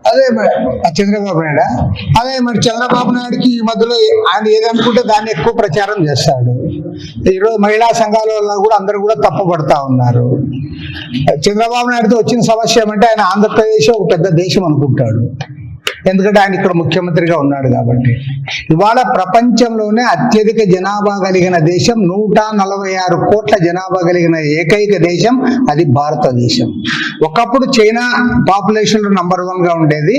అదే మరి చంద్రబాబు నాయుడు అదే మరి చంద్రబాబు నాయుడుకి ఈ మధ్యలో ఆయన ఏదనుకుంటే దాన్ని ఎక్కువ ప్రచారం చేస్తాడు. ఈరోజు మహిళా సంఘాల వల్ల కూడా అందరూ కూడా తప్పుపడతా ఉన్నారు. చంద్రబాబు నాయుడుతో వచ్చిన సమస్య ఏమంటే ఆయన ఆంధ్రప్రదేశ్ ఒక పెద్ద దేశం అనుకుంటాడు, ఎందుకంటే ఆయన ఇక్కడ ముఖ్యమంత్రిగా ఉన్నాడు కాబట్టి. ఇవాళ ప్రపంచంలోనే అత్యధిక జనాభా కలిగిన దేశం, 146 కోట్ల జనాభా కలిగిన ఏకైక దేశం అది భారతదేశం. ఒకప్పుడు చైనా పాపులేషన్ లో నంబర్ 1 గా ఉండేది,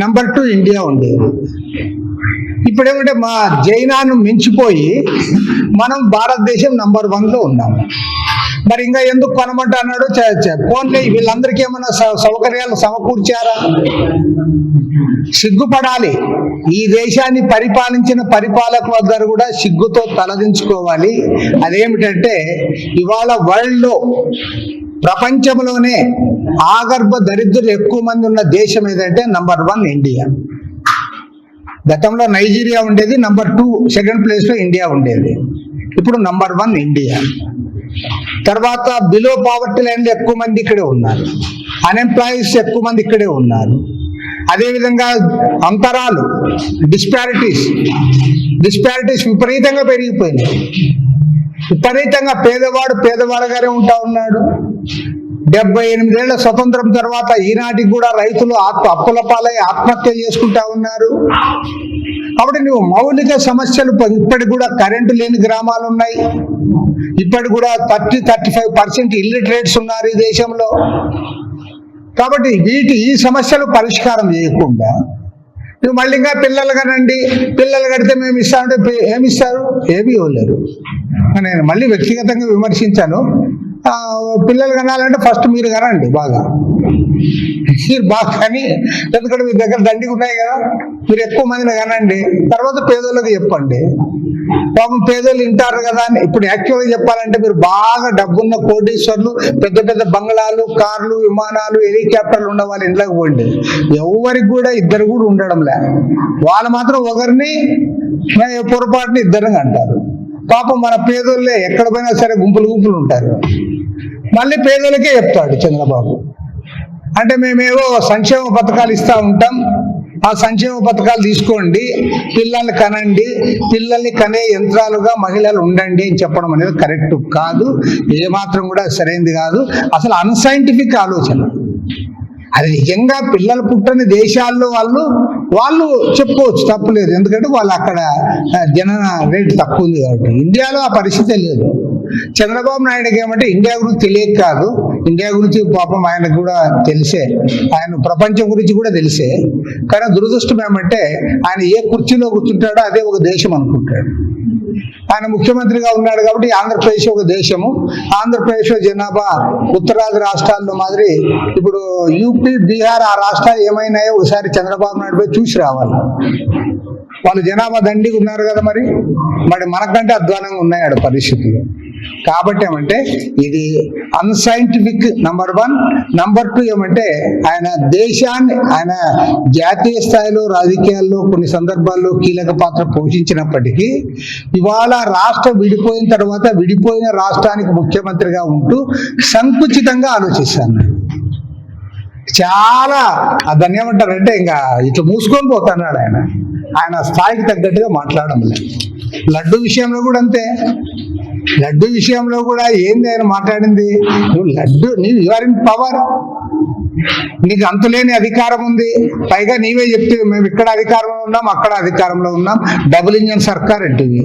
నంబర్ 2 ఇండియా ఉండేది. ఇప్పుడేమంటే మా చైనాను మించిపోయి మనం భారతదేశం నంబర్ 1 లో ఉన్నాము. మరి ఇంకా ఎందుకు కొనమంట అన్నాడు. పోన్లే, వీళ్ళందరికీ ఏమైనా సౌకర్యాలు సమకూర్చారా? సిగ్గుపడాలి. ఈ దేశాన్ని పరిపాలించిన పరిపాలకులందరూ కూడా సిగ్గుతో తలదించుకోవాలి. అదేమిటంటే ఇవాళ వరల్డ్ లో ప్రపంచంలోనే ఆగర్భ దరిద్రులు ఎక్కువ మంది ఉన్న దేశం ఏదంటే నంబర్ 1 ఇండియా. గతంలో నైజీరియా ఉండేది, నంబర్ 2 సెకండ్ ప్లేస్ లో ఇండియా ఉండేది. ఇప్పుడు నంబర్ 1 ఇండియా. తర్వాత బిలో పావర్టీ లైన్ లో ఎక్కువ మంది ఇక్కడే ఉన్నారు, అన్ఎంప్లాయీస్ ఎక్కువ మంది ఇక్కడే ఉన్నారు. అదేవిధంగా అంతరాలు, డిస్పారిటీస్ విపరీతంగా పెరిగిపోయినాయి. విపరీతంగా పేదవాడుగానే ఉంటా ఉన్నాడు. 78 ఏళ్ల స్వతంత్రం తర్వాత ఈనాటికి కూడా రైతులు అప్పుల పాలై ఆత్మహత్య చేసుకుంటా ఉన్నారు. కాబట్టి నువ్వు మౌలిక సమస్యలు, ఇప్పటికి కూడా కరెంటు లేని గ్రామాలు ఉన్నాయి, ఇప్పటికి కూడా 30-35% ఇల్లిటరేట్స్ ఉన్నారు ఈ దేశంలో. కాబట్టి ఈ సమస్యలు పరిష్కారం చేయకుండా నువ్వు మళ్ళీ ఇంకా పిల్లలు కనండి, పిల్లలు కడితే మేము ఇస్తామంటే ఏమిస్తారు? ఏమీ ఇవ్వలేరు. నేను మళ్ళీ వ్యక్తిగతంగా విమర్శించాను. పిల్లలు కనాలంటే ఫస్ట్ మీరు కనండి, మీరు బాగా కానీ, ఎందుకంటే మీ దగ్గర దండిగా ఉన్నాయి కదా, మీరు ఎక్కువ మందిని కనండి, తర్వాత పేదోళ్ళకి చెప్పండి. పాపం పేదోళ్ళు వింటారు కదా అని. ఇప్పుడు యాక్చువల్గా చెప్పాలంటే మీరు బాగా డబ్బున్న కోటీశ్వర్లు, పెద్ద పెద్ద బంగ్లాలు, కార్లు, విమానాలు, హెలికాప్టర్లు ఉన్న వాళ్ళ ఇంట్లోకి పోండి, ఎవరికి కూడా ఇద్దరు కూడా ఉండడంలే. వాళ్ళు మాత్రం ఒకరిని పొరపాటుని ఇద్దరిని అంటారు. పాపం మన పేదోళ్ళే ఎక్కడ పోయినా సరే గుంపులు ఉంటారు. మళ్ళీ పేదోళ్ళకే చెప్తాడు చంద్రబాబు. అంటే మేమేవో సంక్షేమ పథకాలు ఇస్తా ఉంటాం, ఆ సంక్షేమ పథకాలు తీసుకోండి, పిల్లల్ని కనండి, పిల్లల్ని కనే యంత్రాలుగా మహిళలు ఉండండి అని చెప్పడం అనేది కరెక్ట్ కాదు, ఏమాత్రం కూడా సరైనది కాదు. అసలు అన్సైంటిఫిక్ ఆలోచన అది. నిజంగా పిల్లలు పుట్టని దేశాల్లో వాళ్ళు చెప్పుకోవచ్చు, తప్పులేదు, ఎందుకంటే వాళ్ళు అక్కడ జనన రేటు తక్కువ ఉంది కాబట్టి. ఇండియాలో ఆ పరిస్థితే లేదు. చంద్రబాబు నాయుడుకి ఏమంటే ఇండియా గురించి తెలియక కాదు, ఇండియా గురించి పాపం ఆయనకు కూడా తెలిసే, ఆయన ప్రపంచం గురించి కూడా తెలిసే. కానీ దురదృష్టం ఏమంటే ఆయన ఏ కుర్చీలో కూర్చుంటాడో అదే ఒక దేశం అనుకుంటాడు. ఆయన ముఖ్యమంత్రిగా ఉన్నాడు కాబట్టి ఆంధ్రప్రదేశ్ ఒక దేశము. ఆంధ్రప్రదేశ్లో జనాభా ఉత్తరాది రాష్ట్రాల్లో మాదిరి ఇప్పుడు యూపీ, బీహార్ ఆ రాష్ట్రాలు ఏమైనాయో ఒకసారి చంద్రబాబు నాయుడు పోయి చూసి రావాలి. వాళ్ళు జనాభా దండిగా ఉన్నారు కదా, మరి మనకంటే అధ్వానంగా ఉన్నాయి పరిస్థితులు. కాబట్టి ఏమంటే ఇది అన్సైంటిఫిక్ నంబర్ 1. నంబర్ 2 ఏమంటే ఆయన దేశాన్ని, ఆయన జాతీయ స్థాయిలో రాజకీయాల్లో కొన్ని సందర్భాల్లో కీలక పాత్ర పోషించినప్పటికీ ఇవాళ రాష్ట్రం విడిపోయిన తర్వాత విడిపోయిన రాష్ట్రానికి ముఖ్యమంత్రిగా ఉంటూ సంకుచితంగా ఆలోచిస్తాను. చాలా దాన్ని ఏమంటారంటే ఇంకా ఇట్లా మూసుకొని పోతున్నాడు ఆయన స్థాయికి తగ్గట్టుగా మాట్లాడడం లేదు. లడ్డు విషయంలో కూడా అంతే. లడ్డు విషయంలో కూడా ఏంది ఆయన మాట్లాడింది? నీవు యువర్ ఇన్ పవర్, నీకు అంతులేని అధికారం ఉంది, పైగా నీవే చెప్తే మేము ఇక్కడ అధికారంలో ఉన్నాం, అక్కడ అధికారంలో ఉన్నాం, డబుల్ ఇంజన్ సర్కార్ అంటుంది.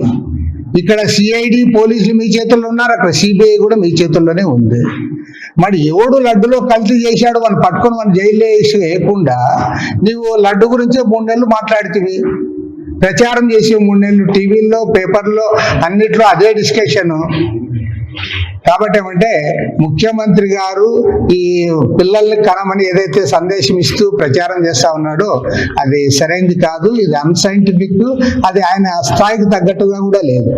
ఇక్కడ సిఐడి పోలీసులు మీ చేతుల్లో ఉన్నారు, అక్కడ సిబిఐ కూడా మీ చేతుల్లోనే ఉంది. మరి ఎవడు లడ్డులో కల్తీ చేశాడు అని పట్టుకొని మన జైల్లో వేయకుండా నీవు లడ్డు గురించే 3 నెలలు మాట్లాడుతుంది, ప్రచారం చేసే 3 నెలలు టీవీల్లో, పేపర్లో అన్నిట్లో అదే డిస్కషన్. కాబట్టి ఏమంటే ముఖ్యమంత్రి గారు ఈ పిల్లల్ని కనమని ఏదైతే సందేశం ఇస్తూ ప్రచారం చేస్తా ఉన్నాడో అది సరైనది కాదు, ఇది అన్సైంటిఫిక్, అది ఆయన స్థాయికి తగ్గట్టుగా కూడా లేదు.